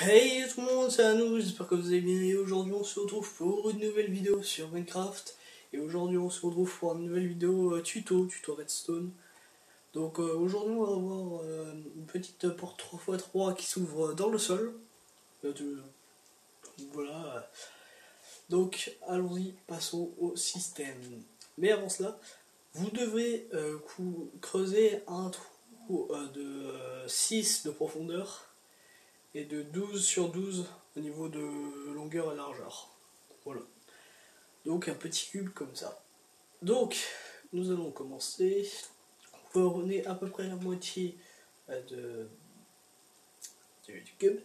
Hey tout le monde, c'est Anou, j'espère que vous allez bien et aujourd'hui on se retrouve pour une nouvelle vidéo sur Minecraft. Et aujourd'hui on se retrouve pour une nouvelle vidéo tuto Redstone. Donc aujourd'hui on va avoir une petite porte 3x3 qui s'ouvre dans le sol. Voilà. Donc allons-y, passons au système. Mais avant cela, vous devrez creuser un trou de 6 de profondeur et de 12 sur 12 au niveau de longueur et largeur. Voilà. Donc un petit cube comme ça. Donc nous allons commencer. Vous prenez à peu près la moitié du cube.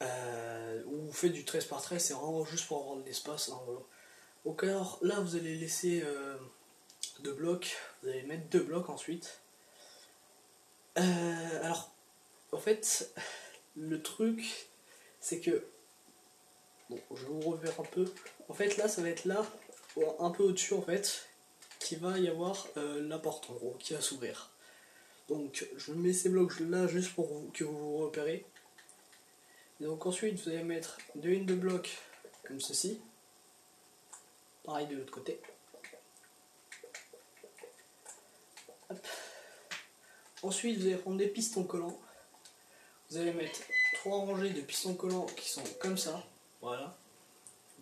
Vous faites du 13 par 13, c'est vraiment juste pour avoir de l'espace. Hein, voilà. Donc alors là vous allez laisser 2 blocs. Vous allez mettre 2 blocs ensuite. Alors en fait le truc c'est que bon, je vais vous refaire un peu. En fait, là, ça va être là, un peu au-dessus, en fait, qu'il va y avoir la porte, en gros, qui va s'ouvrir. Donc, je mets ces blocs là juste pour que vous vous repérez. Et donc, ensuite, vous allez mettre 2 lignes de blocs comme ceci. Pareil de l'autre côté. Hop. Ensuite, vous allez prendre des pistons collants. Vous allez mettre 3 rangées de pistons collants qui sont comme ça. Voilà.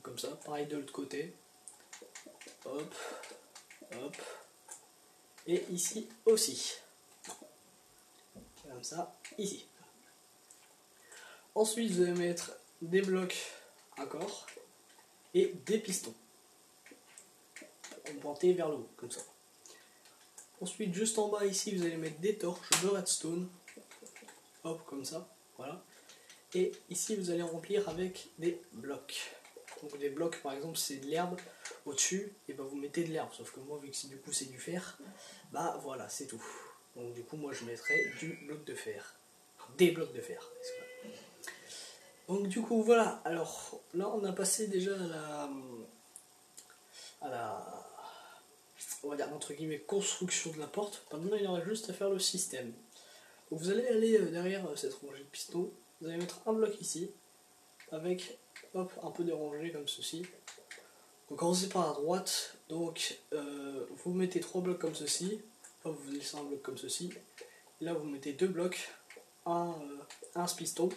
Comme ça. Pareil de l'autre côté. Hop. Hop. Et ici aussi. Comme ça, ici. Ensuite, vous allez mettre des blocs encore et des pistons. Pointés vers le haut, comme ça. Ensuite, juste en bas ici, vous allez mettre des torches de redstone. Hop, comme ça. Voilà. Et ici, vous allez remplir avec des blocs. Donc des blocs, par exemple, c'est de l'herbe. Au-dessus, et ben vous mettez de l'herbe. Sauf que moi, vu que du coup c'est du fer, bah voilà, c'est tout. Donc du coup, moi je mettrai du bloc de fer. Des blocs de fer. Donc du coup voilà, alors là on a passé déjà à la on va dire entre guillemets construction de la porte. Maintenant il y aura juste à faire le système. Donc vous allez aller derrière cette rangée de pistons, vous allez mettre un bloc ici, avec hop, un peu dérangé comme ceci. Donc commencez par la droite, donc vous mettez 3 blocs comme ceci, hop, vous laissez un bloc comme ceci, et là vous mettez 2 blocs, un à ce piston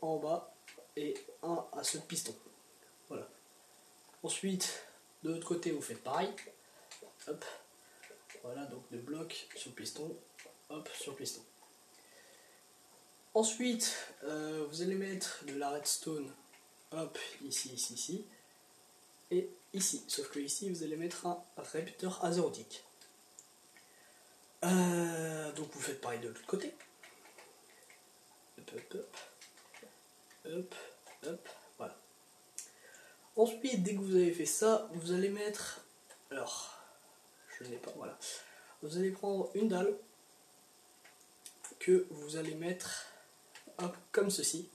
en bas et un à ce piston. Voilà. Ensuite, de l'autre côté, vous faites pareil. Hop. Voilà, donc 2 blocs sur le piston. Hop, sur le piston. Ensuite, vous allez mettre de la redstone. Hop, ici, ici, ici. Et ici. Sauf que ici, vous allez mettre un répéteur azotique. Donc vous faites pareil de l'autre côté. Hop, hop, hop. Hop, hop. Voilà. Ensuite, dès que vous avez fait ça, vous allez mettre... Alors, je n'ai pas... Voilà. Vous allez prendre une dalle que vous allez mettre hop, comme ceci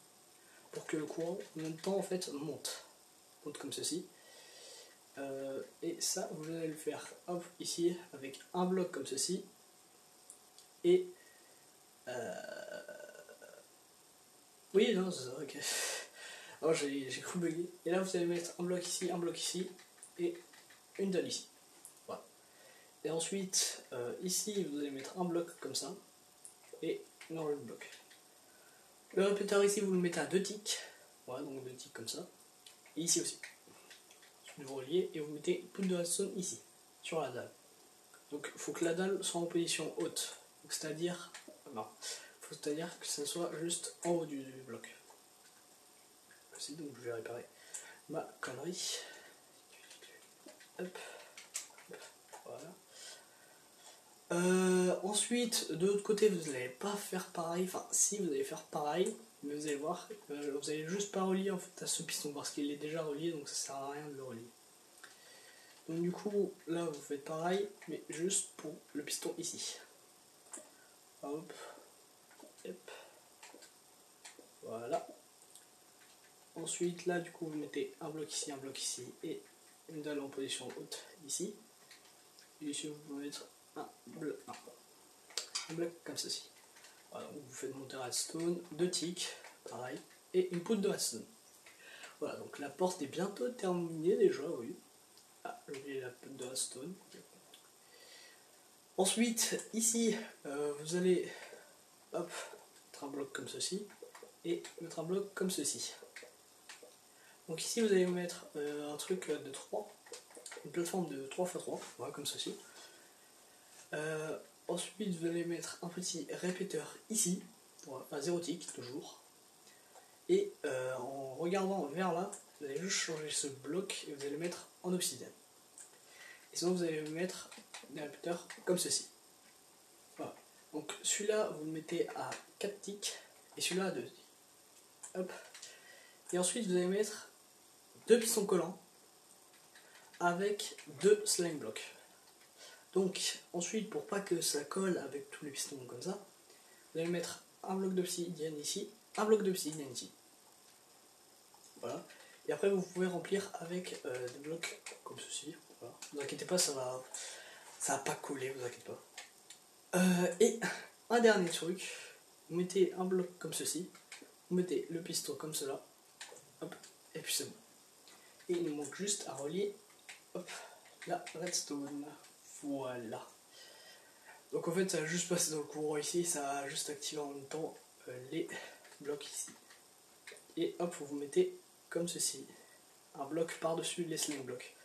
pour que le courant en même temps en fait monte comme ceci. Et ça vous allez le faire hop, ici avec un bloc comme ceci et oui non c'est ça, ok. Alors j'ai cru bugger. Et là vous allez mettre un bloc ici et une dalle ici. Voilà. Et ensuite ici vous allez mettre un bloc comme ça et non le bloc. Le répéteur ici vous le mettez à 2 ticks. Voilà, donc 2 ticks comme ça. Et ici aussi. Vous reliez et vous mettez une poudre de redstone ici, sur la dalle. Donc il faut que la dalle soit en position haute. C'est-à-dire, non, c'est-à-dire que ça soit juste en haut du bloc. C'est donc je vais réparer ma connerie. Hop. Voilà. Ensuite, de l'autre côté, vous n'allez pas faire pareil. Enfin, si vous allez faire pareil, mais vous allez voir, vous allez juste pas relier en fait à ce piston parce qu'il est déjà relié, donc ça sert à rien de le relier. Donc du coup, là vous faites pareil, mais juste pour le piston ici. Hop, hop, voilà. Ensuite, là du coup, vous mettez un bloc ici, et une dalle en position haute ici. Et ici, vous pouvez mettre un bloc comme ceci. Voilà, donc vous faites monter redstone, 2 ticks, pareil, et une poutre de redstone. Voilà, donc la porte est bientôt terminée déjà, oui. Ah, j'ai oublié la poutre de redstone. Ensuite, ici, vous allez hop, mettre un bloc comme ceci, et mettre un bloc comme ceci. Donc ici, vous allez mettre un truc de 3, une plateforme de 3x3, voilà, comme ceci. Ensuite, vous allez mettre un petit répéteur ici, voilà, à 0 tick, toujours. Et en regardant vers là, vous allez juste changer ce bloc et vous allez le mettre en obsidienne. Et sinon, vous allez mettre des répéteurs comme ceci. Voilà. Donc celui-là, vous le mettez à 4 ticks et celui-là à 2 ticks. Hop. Et ensuite, vous allez mettre 2 pistons collants avec 2 slime blocks. Donc ensuite, pour pas que ça colle avec tous les pistons comme ça, vous allez mettre un bloc d'obsidienne ici, un bloc d'obsidienne ici. Voilà. Et après, vous pouvez remplir avec des blocs comme ceci. Voilà. Ne vous inquiétez pas, ça va pas coller, vous inquiétez pas. Et un dernier truc, vous mettez un bloc comme ceci, vous mettez le piston comme cela, hop, et puis c'est bon. Et il nous manque juste à relier, hop, la redstone. Voilà. Donc en fait, ça va juste passer dans le courant ici, ça va juste activer en même temps les blocs ici. Et hop, vous mettez comme ceci, un bloc par-dessus les slime blocks.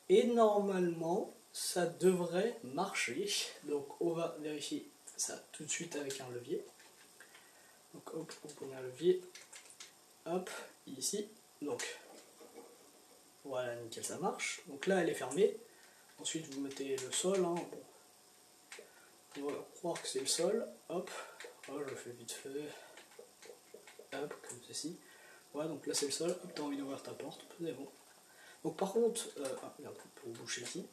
Et normalement, ça devrait marcher. Donc on va vérifier ça tout de suite avec un levier. Donc hop, on prenez un levier, hop, ici. Donc voilà, nickel, ça marche. Donc là, elle est fermée. Ensuite, vous mettez le sol. Hein. Bon. On va croire que c'est le sol. Hop, voilà, je le fais vite fait. Hop, comme ceci. Voilà, donc là c'est le sol. Hop, t'as envie d'ouvrir ta porte. C'est bon. Donc par contre, merde, pour boucher ici.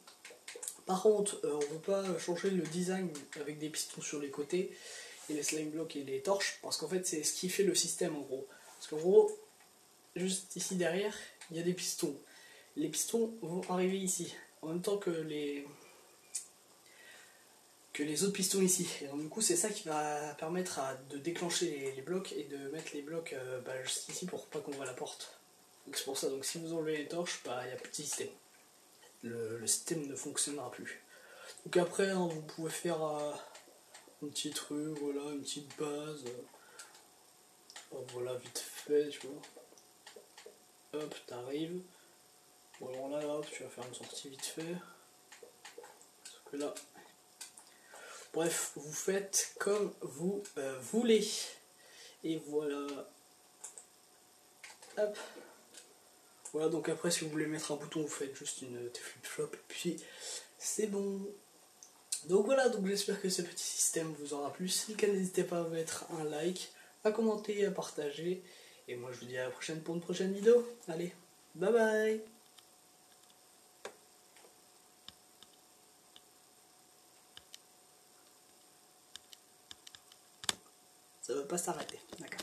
Par contre, on ne peut pas changer le design avec des pistons sur les côtés et les slime blocks et les torches, parce qu'en fait c'est ce qui fait le système en gros. Parce qu'en gros, juste ici derrière, il y a des pistons. Les pistons vont arriver ici, en même temps que les autres pistons ici. Et donc du coup c'est ça qui va permettre de déclencher les blocs et de mettre les blocs juste ici pour pas qu'on voit la porte. Donc c'est pour ça, donc si vous enlevez les torches, il n'y a plus de système. Le système ne fonctionnera plus. Donc après, hein, vous pouvez faire un petit truc, voilà, une petite base. Voilà, vite fait, tu vois. Hop, t'arrives. Bon alors là, hop, tu vas faire une sortie vite fait. Parce que là... Bref, vous faites comme vous voulez. Et voilà. Hop. Voilà, donc après, si vous voulez mettre un bouton, vous faites juste une flip-flop. Et puis, c'est bon. Donc voilà, donc j'espère que ce petit système vous aura plu. Si c'est le cas, n'hésitez pas à mettre un like, à commenter, à partager. Et moi je vous dis à la prochaine pour une prochaine vidéo. Allez, bye bye. Ça va pas s'arrêter, d'accord.